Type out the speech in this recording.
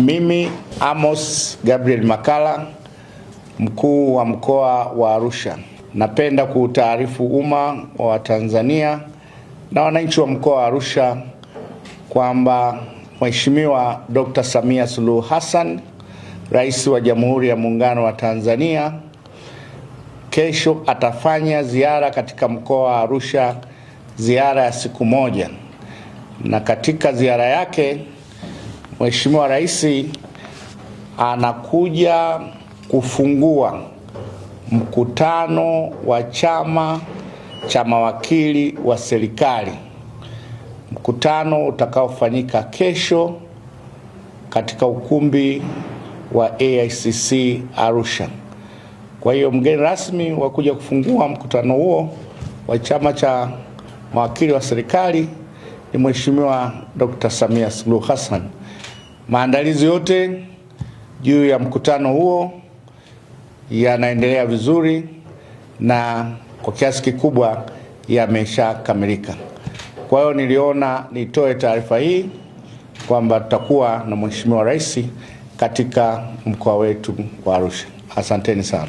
Mimi Amos Gabriel Makalla, mkuu wa mkoa wa Arusha, napenda kuutaarifu umma wa Tanzania na wananchi wa mkoa wa Arusha kwamba Mheshimiwa Dr. Samia Suluhu Hassan, Rais wa Jamhuri ya Muungano wa Tanzania, kesho atafanya ziara katika mkoa wa Arusha, ziara ya siku moja. Na katika ziara yake Mheshimiwa Rais anakuja kufungua mkutano wa chama cha mawakili wa serikali, mkutano utakaofanyika kesho katika ukumbi wa AICC Arusha. Kwa hiyo mgeni rasmi wa kuja kufungua mkutano huo wa chama cha mawakili wa serikali ni Mheshimiwa Dr. Samia Suluhu Hassan. Maandalizi yote juu ya mkutano huo yanaendelea vizuri na kwa kiasi kikubwa yameshakamilika. Kwa hiyo niliona nitoe taarifa hii kwamba tutakuwa na Mheshimiwa Rais katika mkoa wetu wa Arusha. Asanteni sana.